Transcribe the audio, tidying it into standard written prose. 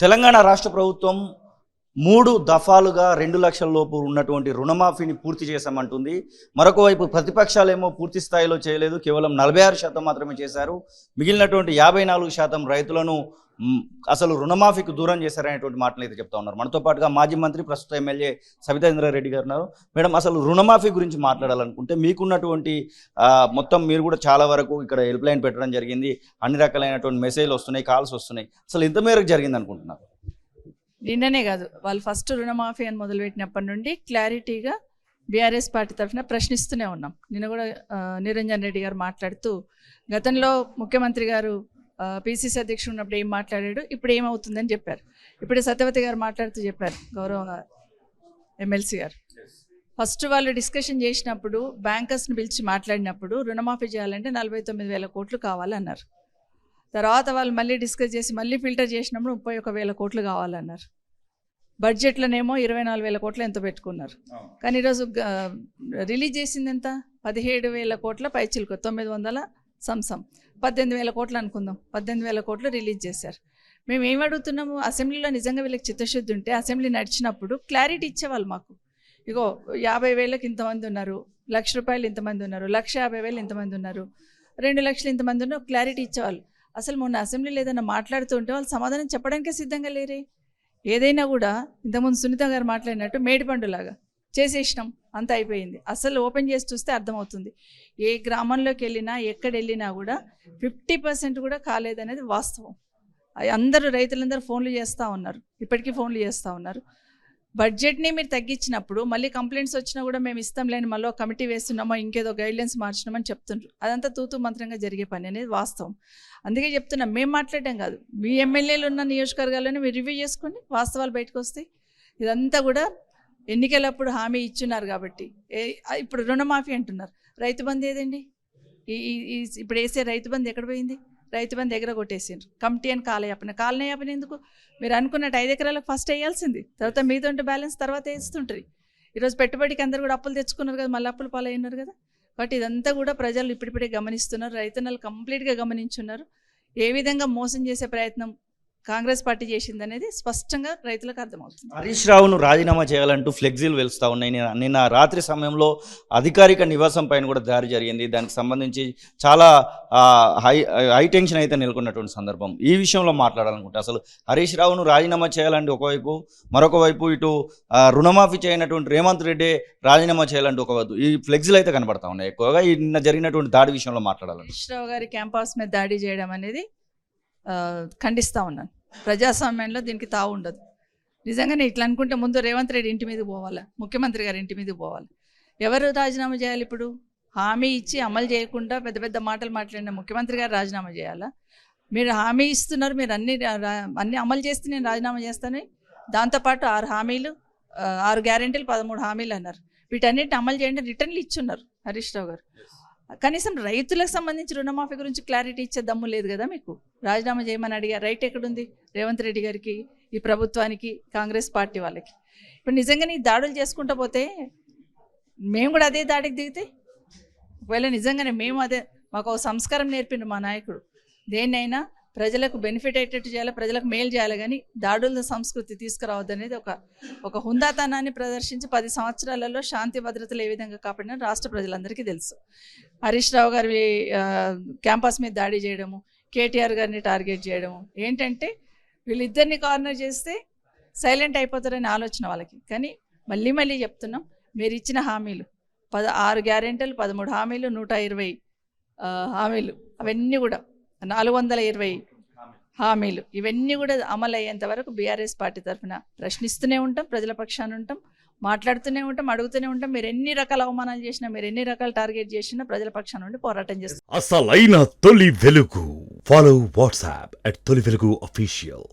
తెలంగాణ రాష్ట్ర ప్రభుత్వం 3 దఫాలుగా 2 లక్షల లోపు ఉన్నటువంటి రుణమాఫీని పూర్తి చేశామంటుంది. మరొక వైపు ప్రతిపక్షాలేమో పూర్తి స్థాయిలో చేయలేదు, కేవలం 46% మాత్రమే చేశారు. మిగిలినటువంటి 54% రైతులను అసలు రుణమాఫీకి దూరం చేశారనేటువంటి మాటలు అయితే చెప్తా ఉన్నారు. మనతో పాటుగా మాజీ మంత్రి, ప్రస్తుత ఎమ్మెల్యే సబితా ఇంద్రారెడ్డి గారు ఉన్నారు. మేడం, అసలు రుణమాఫీ గురించి మాట్లాడాలనుకుంటే మీకున్నటువంటి మొత్తం మీరు కూడా చాలా వరకు ఇక్కడ హెల్ప్ లైన్ పెట్టడం జరిగింది, అన్ని రకాలైనటువంటి మెసేజ్లు వస్తున్నాయి, కాల్స్ వస్తున్నాయి. అసలు ఇంత మేరకు జరిగింది అనుకుంటున్నారు? నిన్ననే కాదు, వాళ్ళు ఫస్ట్ రుణమాఫీ అని మొదలుపెట్టినప్పటి నుండి క్లారిటీగా బీఆర్ఎస్ పార్టీ తరఫున ప్రశ్నిస్తూనే ఉన్నాం. నిన్న కూడా నిరంజన్ రెడ్డి గారు మాట్లాడుతూ గతంలో ముఖ్యమంత్రి గారు పిసిసి అధ్యక్షుడు ఉన్నప్పుడు ఏం మాట్లాడాడు, ఇప్పుడు ఏమవుతుందని చెప్పారు. ఇప్పుడు సత్యవతి గారు మాట్లాడుతూ చెప్పారు, గౌరవ ఎమ్మెల్సీ గారు. ఫస్ట్ వాళ్ళు డిస్కషన్ చేసినప్పుడు బ్యాంకర్స్ని పిలిచి మాట్లాడినప్పుడు రుణమాఫీ చేయాలంటే 49,000 కోట్లు కావాలన్నారు. తర్వాత వాళ్ళు మళ్ళీ డిస్కస్ చేసి మళ్ళీ ఫిల్టర్ చేసినప్పుడు 31,000 కోట్లు కావాలన్నారు. బడ్జెట్లోనేమో 24,000 కోట్లు ఎంత పెట్టుకున్నారు. కానీ ఈరోజు రిలీజ్ చేసింది ఎంత? 17,000 కోట్ల పైచిలుకు, 900 సంసం, 18,000 కోట్లు అనుకుందాం. 18,000 కోట్లు రిలీజ్ చేశారు. మేము ఏం అడుగుతున్నాము, అసెంబ్లీలో నిజంగా వీళ్ళకి చిత్తశుద్ధి ఉంటే అసెంబ్లీ నడిచినప్పుడు క్లారిటీ ఇచ్చేవాళ్ళు మాకు. ఇగో 50,000కి ఇంతమంది ఉన్నారు, ₹1,00,000 ఇంతమంది ఉన్నారు, 1,50,000 ఇంతమంది ఉన్నారు, 2 లక్షలు ఇంతమంది ఉన్నారు, క్లారిటీ ఇచ్చేవాళ్ళు. అసలు మొన్న అసెంబ్లీలో ఏదైనా మాట్లాడుతూ ఉంటే వాళ్ళు సమాధానం చెప్పడానికే సిద్ధంగా లేరే. ఏదైనా కూడా ఇంతకుముందు సునీత గారు మాట్లాడినట్టు మేడిపండులాగా చేసేసినాం, అంత అయిపోయింది. అసలు ఓపెన్ చేసి చూస్తే అర్థమవుతుంది. ఏ గ్రామంలోకి వెళ్ళినా ఎక్కడ వెళ్ళినా కూడా 50% కూడా కాలేదనేది వాస్తవం. అందరూ రైతులందరూ ఫోన్లు చేస్తూ ఉన్నారు, ఇప్పటికీ ఫోన్లు చేస్తూ ఉన్నారు. బడ్జెట్ని మీరు తగ్గించినప్పుడు మళ్ళీ కంప్లైంట్స్ వచ్చినా కూడా మేము ఇస్తాం లేని మళ్ళీ కమిటీ వేస్తున్నామో ఇంకేదో గైడ్లైన్స్ మార్చినామని చెప్తుండ్రు. అదంతా తూతూ మంత్రంగా జరిగే పని అనేది వాస్తవం. అందుకే చెప్తున్నాం, మేము మాట్లాడడం కాదు, మీ ఎమ్మెల్యేలు ఉన్న నియోజకవర్గాల్లోనే మీరు రివ్యూ చేసుకొని వాస్తవాలు బయటకు వస్తాయి. ఇదంతా కూడా ఎన్నికలప్పుడు హామీ ఇచ్చున్నారు కాబట్టి. ఇప్పుడు రుణమాఫీ అంటున్నారు, రైతు బంధు ఏదండి? ఇప్పుడు వేసే రైతు బంధు ఎక్కడ పోయింది? రైతు బంధు ఎగర కొట్టేసిండ్రు. కమిటీ అని కాలయాపన ఎందుకు? మీరు అనుకున్నట్టు 5 ఎకరాలకు ఫస్ట్ వేయాల్సింది, తర్వాత మీతో ఉంటే బ్యాలెన్స్ తర్వాత వేస్తుంటారు. ఈరోజు పెట్టుబడికి అందరూ కూడా అప్పులు తెచ్చుకున్నారు కదా, మళ్ళీ అప్పులు పాలైనారు కదా. కాబట్టి ఇదంతా కూడా ప్రజలు ఇప్పుడిప్పుడే గమనిస్తున్నారు, రైతన్నలు కంప్లీట్గా గమనించున్నారు. ఏ విధంగా మోసం చేసే ప్రయత్నం కాంగ్రెస్ పార్టీ చేసిందనేది స్పష్టంగా రైతులకు అర్థమవుతుంది. హరీష్ రావును రాజీనామా చేయాలంటూ ఫ్లెక్సీలు వెలుస్తూ ఉన్నాయి. నిన్న రాత్రి సమయంలో అధికారిక నివాసం పైన కూడా దాడి జరిగింది. దానికి సంబంధించి చాలా హై టెన్షన్ అయితే నెలకొన్నటువంటి సందర్భం. ఈ విషయంలో మాట్లాడాలనుకుంటే అసలు హరీష్ రావును రాజీనామా చేయాలంటే ఒకవైపు, మరొక వైపు ఇటు రుణమాఫీ చేయనటువంటి రేవంత్ రెడ్డి రాజీనామా చేయాలంటే ఒకవైపు ఈ ఫ్లెక్సీలు అయితే కనబడతా ఉన్నాయి. ఎక్కువగా నిన్న జరిగినటువంటి దాడి విషయంలో మాట్లాడాలని. హరీష్ రావు గారి క్యాంపస్ మీద దాడి చేయడం అనేది ఖండిస్తూ ఉన్నాను. ప్రజాస్వామ్యంలో దీనికి తావు ఉండదు. నిజంగానే ఇట్లా అనుకుంటే ముందు రేవంత్ రెడ్డి ఇంటి మీదకి పోవాలి, ముఖ్యమంత్రి గారి ఇంటి మీదకి పోవాలి. ఎవరు రాజీనామా చేయాలి? ఇప్పుడు హామీ ఇచ్చి అమలు చేయకుండా పెద్ద పెద్ద మాటలు మాట్లాడిన ముఖ్యమంత్రి గారు రాజీనామా చేయాలా? మీరు హామీ ఇస్తున్నారు, మీరు అన్ని అమలు చేస్తే నేను రాజీనామా చేస్తాను. దాంతోపాటు 6 హామీలు, 6 గ్యారెంటీలు, 13 హామీలు అన్నారు. వీటన్నిటిని అమలు చేయండి, రిటర్న్లు ఇచ్చున్నారు హరీష్ రావు గారు. కనీసం రైతులకు సంబంధించి రుణమాఫీ గురించి క్లారిటీ ఇచ్చే దమ్ము లేదు కదా మీకు. రాజీనామా చేయమని అడిగారు, రైట్ ఎక్కడుంది రేవంత్ రెడ్డి గారికి, ఈ ప్రభుత్వానికి, కాంగ్రెస్ పార్టీ వాళ్ళకి? ఇప్పుడు నిజంగా నీ దాడులు చేసుకుంటూ పోతే మేము కూడా అదే దాడికి దిగితే, ఒకవేళ నిజంగానే మేము అదే, మాకు ఒక సంస్కారం నేర్పిండు మా నాయకుడు, దేన్నైనా ప్రజలకు బెనిఫిట్ అయ్యేటట్టు చేయాలి, ప్రజలకు మేలు చేయాలి, కానీ దాడుల సంస్కృతి తీసుకురావద్దనేది ఒక హుందాతనాన్ని ప్రదర్శించి 10 సంవత్సరాలలో శాంతి భద్రతలు ఏ విధంగా కాపాడినా రాష్ట్ర ప్రజలందరికీ తెలుసు. హరీష్ రావు గారి క్యాంపస్ మీద దాడి చేయడము, కేటీఆర్ గారిని టార్గెట్ చేయడము, ఏంటంటే వీళ్ళిద్దరిని కార్నర్ చేస్తే సైలెంట్ అయిపోతారనే ఆలోచన వాళ్ళకి. కానీ మళ్ళీ చెప్తున్నాం, మీరు ఇచ్చిన హామీలు 6 గ్యారెంటీలు, 13 హామీలు, 120 హామీలు, అవన్నీ కూడా 420 హామీలు, ఇవన్నీ కూడా అమలు అయ్యేంత వరకు బీఆర్ఎస్ పార్టీ తరఫున ప్రశ్నిస్తూనే ఉంటాం, ప్రజల పక్షాన ఉంటాం, మాట్లాడుతూనే ఉంటాం, అడుగుతూనే ఉంటాం. మీరు ఎన్ని రకాల అవమానాలు చేసినా, మీరు ఎన్ని రకాల టార్గెట్ చేసినా ప్రజల పక్షాన నుండి పోరాటం చేస్తాం. అసలైన తొలి వెలుగు. ఫాలో వాట్సాప్ @తొలి వెలుగు official.